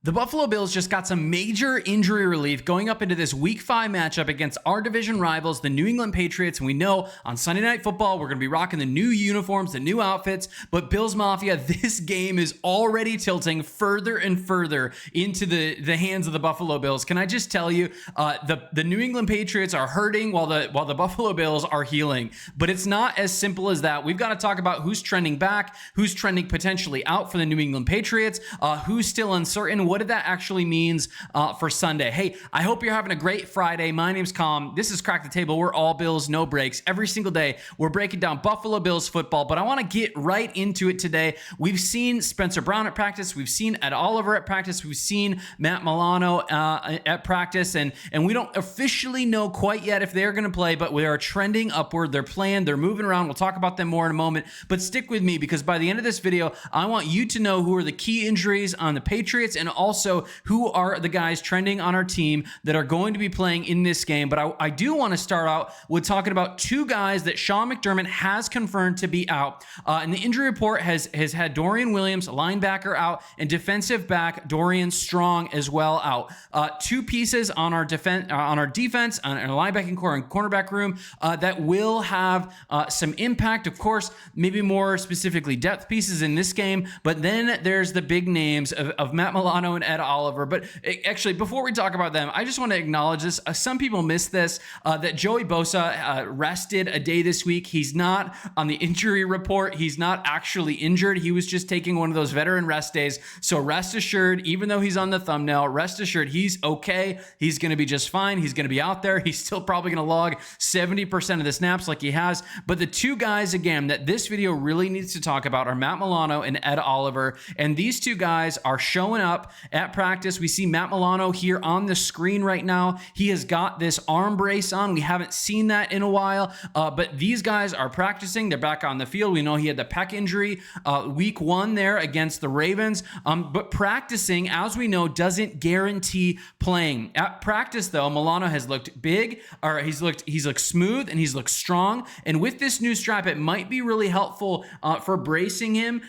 The Buffalo Bills just got some major injury relief going up into this Week 5 matchup against our division rivals, the New England Patriots. And we know on Sunday Night Football, we're going to be rocking the new uniforms, the new outfits. But Bills Mafia, this game is already tilting further and further into the hands of the Buffalo Bills. Can I just tell you, the New England Patriots are hurting while the Buffalo Bills are healing. But it's not as simple as that. We've got to talk about who's trending back, who's trending potentially out for the New England Patriots, who's still uncertain. What did that actually means for Sunday? Hey, I hope you're having a great Friday. My name's Calm. This is Crack the Table. We're all Bills, no breaks. Every single day, we're breaking down Buffalo Bills football, but I want to get right into it today. We've seen Spencer Brown at practice. We've seen Ed Oliver at practice. We've seen Matt Milano at practice, and we don't officially know quite yet if they're going to play, but we are trending upward. They're playing. They're moving around. We'll talk about them more in a moment, but stick with me because by the end of this video, I want you to know who are the key injuries on the Patriots and also who are the guys trending on our team that are going to be playing in this game. But I do want to start out with talking about two guys that Sean McDermott has confirmed to be out. And the injury report has had Dorian Williams, linebacker, out, and defensive back Dorian Strong as well out. Two pieces on our defense, on our linebacking core and cornerback room that will have some impact. Of course, maybe more specifically depth pieces in this game. But then there's the big names of Matt Milano and Ed Oliver. But actually, before we talk about them, I just want to acknowledge this. Some people miss this, that Joey Bosa rested a day this week. He's not on the injury report. He's not actually injured. He was just taking one of those veteran rest days. So rest assured, even though he's on the thumbnail, rest assured he's okay. He's going to be just fine. He's going to be out there. He's still probably going to log 70% of the snaps like he has. But the two guys, again, that this video really needs to talk about are Matt Milano and Ed Oliver. And these two guys are showing up at practice. We see Matt Milano here on the screen right now. He has got this arm brace on. We haven't seen that in a while, but these guys are practicing. They're back on the field. We know he had the pec injury week 1 there against the Ravens, but practicing, as we know, doesn't guarantee playing. At practice, though, Milano has looked big, or he's looked smooth, and he's looked strong. And with this new strap, it might be really helpful for bracing him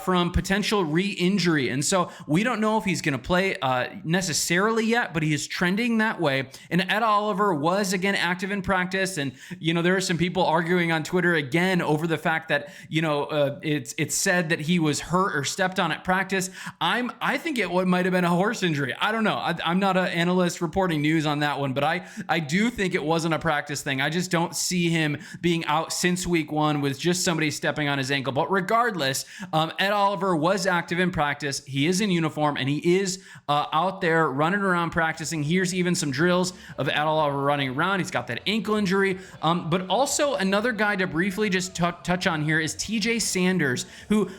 from potential re-injury. And so we don't know if he's going to play necessarily yet, but he is trending that way. And Ed Oliver was again active in practice, and there are some people arguing on Twitter again over the fact that it's said that he was hurt or stepped on at practice. I think it might have been a horse injury. I don't know. I'm not an analyst reporting news on that one, but I do think it wasn't a practice thing. I just don't see him being out since week 1 with just somebody stepping on his ankle. But regardless, Ed Oliver was active in practice. He is in uniform, and he is out there running around practicing. Here's even some drills of Ed Oliver running around. He's got that ankle injury. But also another guy to briefly just touch on here is TJ Sanders, who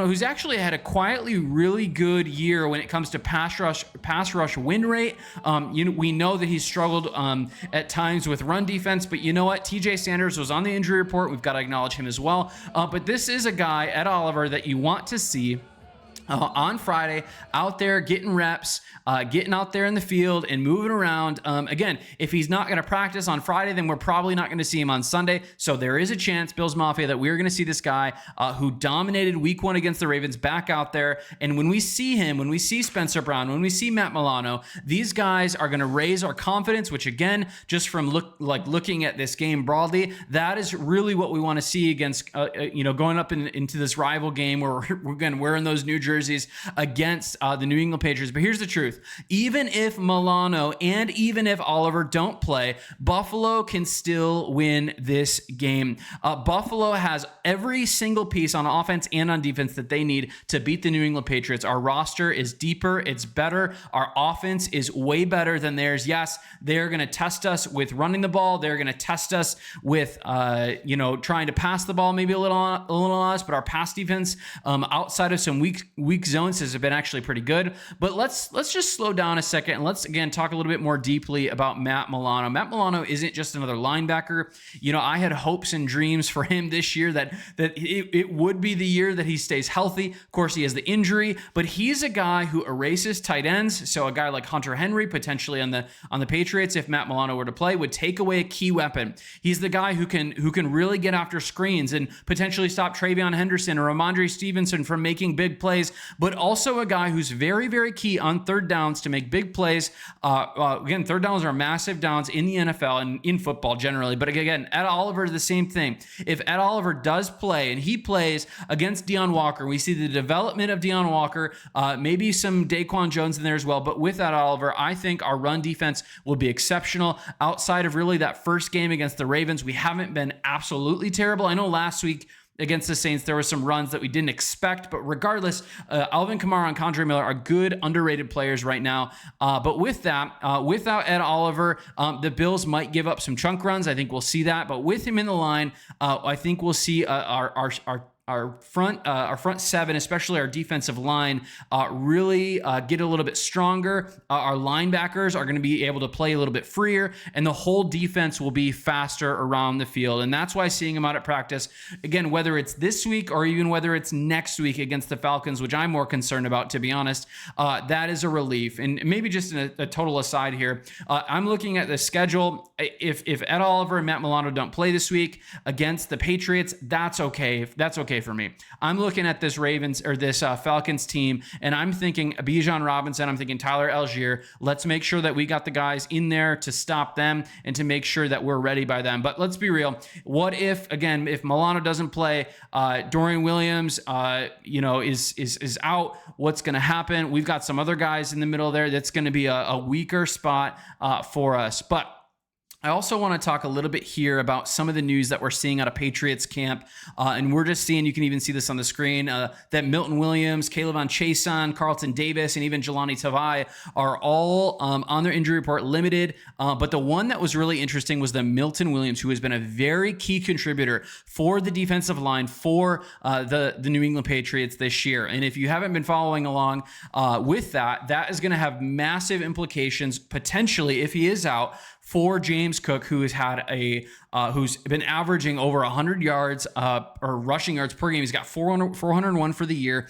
who's actually had a quietly really good year when it comes to pass rush win rate. We know that he's struggled at times with run defense, but you know what? TJ Sanders was on the injury report. We've got to acknowledge him as well. But this is a guy, Ed Oliver, that you want to see on Friday out there getting reps, getting out there in the field and moving around. Again, if he's not going to practice on Friday, then we're probably not going to see him on Sunday. So there is a chance, Bills Mafia, that we're going to see this guy who dominated week 1 against the Ravens back out there. And when we see him, when we see Spencer Brown, when we see Matt Milano, these guys are going to raise our confidence, which again, just from looking at this game broadly, that is really what we want to see against, going up into this rival game where we're wearing those New Jerseys against the New England Patriots. But here's the truth. Even if Milano and even if Oliver don't play, Buffalo can still win this game. Buffalo has every single piece on offense and on defense that they need to beat the New England Patriots. Our roster is deeper. It's better. Our offense is way better than theirs. Yes, they're going to test us with running the ball. They're going to test us with, trying to pass the ball maybe a little on us, but our pass defense outside of some weak zones has been actually pretty good. But let's just slow down a second and let's again talk a little bit more deeply about Matt Milano. Matt Milano isn't just another linebacker. I had hopes and dreams for him this year that it would be the year that he stays healthy. Of course, he has the injury, but he's a guy who erases tight ends. So a guy like Hunter Henry, potentially on the Patriots, if Matt Milano were to play, would take away a key weapon. He's the guy who can really get after screens and potentially stop Travion Henderson or Ramondre Stevenson from making big plays plays, but also a guy who's very, very key on third downs to make big plays. Again, third downs are massive downs in the NFL and in football generally. But again, Ed Oliver is the same thing. If Ed Oliver does play and he plays against Deion Walker, we see the development of Deion Walker, maybe some Daquan Jones in there as well. But with Ed Oliver, I think our run defense will be exceptional. Outside of really that first game against the Ravens, we haven't been absolutely terrible. I know last week against the Saints, there were some runs that we didn't expect, but regardless, Alvin Kamara and Kondre Miller are good, underrated players right now. But with that, without Ed Oliver, the Bills might give up some chunk runs. I think we'll see that. But with him in the line, I think we'll see our front seven, especially our defensive line, really get a little bit stronger. Our linebackers are going to be able to play a little bit freer, and the whole defense will be faster around the field. And that's why seeing them out at practice, again, whether it's this week or even whether it's next week against the Falcons, which I'm more concerned about, to be honest, that is a relief. And maybe just a total aside here, I'm looking at the schedule. If Ed Oliver and Matt Milano don't play this week against the Patriots, that's okay. That's okay for me. I'm looking at this Falcons team, and I'm thinking Bijan Robinson, I'm thinking Tyler Algier. Let's make sure that we got the guys in there to stop them and to make sure that we're ready by them. But let's be real. What if Milano doesn't play, Dorian Williams, is out? What's going to happen? We've got some other guys in the middle there. That's going to be a weaker spot for us. But I also want to talk a little bit here about some of the news that we're seeing out of Patriots camp. And we're just seeing, you can even see this on the screen, that Milton Williams, Caleb Chason, Carlton Davis, and even Jelani Tavai are all on their injury report limited. But the one that was really interesting was the Milton Williams, who has been a very key contributor for the defensive line for the New England Patriots this year. And if you haven't been following along with that is going to have massive implications, potentially, if he is out, for James Cook, who has had who's been averaging over 100 yards or rushing yards per game. He's got 401 for the year.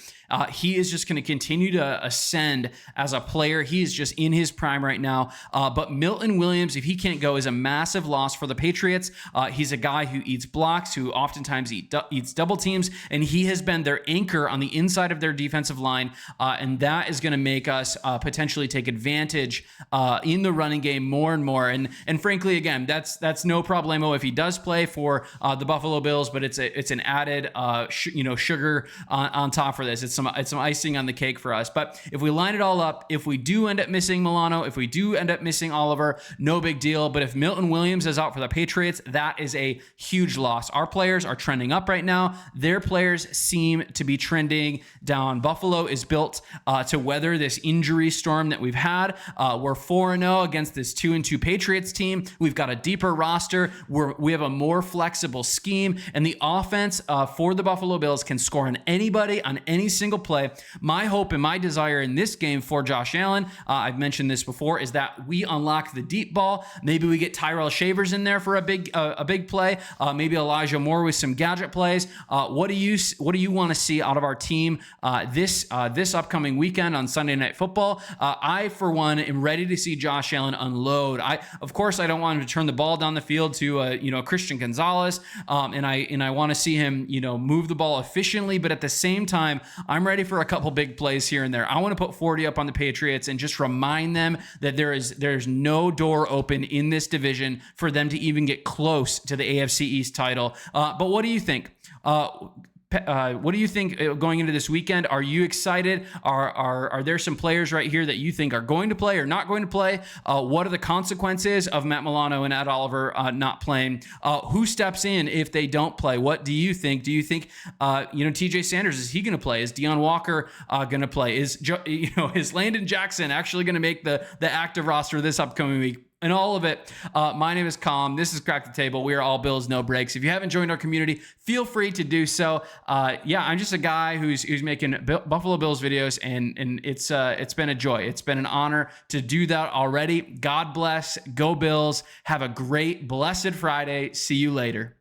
He is just going to continue to ascend as a player. He is just in his prime right now. But Milton Williams, if he can't go, is a massive loss for the Patriots. He's a guy who eats blocks, who oftentimes eats double teams, and he has been their anchor on the inside of their defensive line. And that is going to make us potentially take advantage in the running game more and more. And frankly, again, that's no problemo if he does play for the Buffalo Bills, but it's an added sugar on top for this. It's some icing on the cake for us. But if we line it all up, if we do end up missing Milano, if we do end up missing Oliver, no big deal. But if Milton Williams is out for the Patriots, that is a huge loss. Our players are trending up right now. Their players seem to be trending down. Buffalo is built to weather this injury storm that we've had. We're 4-0 against this 2-2 Patriots team. We've got a deeper roster. We have a more flexible scheme, and the offense for the Buffalo Bills can score on anybody on any single play. My hope and my desire in this game for Josh Allen, I've mentioned this before, is that we unlock the deep ball. Maybe we get Tyrell Shavers in there for a big play. Maybe Elijah Moore with some gadget plays. What do you want to see out of our team this upcoming weekend on Sunday Night Football? I, for one, am ready to see Josh Allen unload. Of course, I don't want him to turn the ball down the field to Christian Gonzalez, and I want to see him move the ball efficiently. But at the same time, I'm ready for a couple big plays here and there. I want to put 40 up on the Patriots and just remind them that there's no door open in this division for them to even get close to the AFC East title. But what do you think? What do you think going into this weekend? Are you excited? Are there some players right here that you think are going to play or not going to play? What are the consequences of Matt Milano and Ed Oliver not playing? Who steps in if they don't play? What do you think? Do you think TJ Sanders, is he going to play? Is Deion Walker going to play? Is Landon Jackson actually going to make the active roster this upcoming week? And all of it. My name is Calm. This is Crack the Table. We are all Bills, no breaks. If you haven't joined our community, feel free to do so. I'm just a guy who's making Buffalo Bills videos, and it's been a joy. It's been an honor to do that already. God bless. Go Bills. Have a great, blessed Friday. See you later.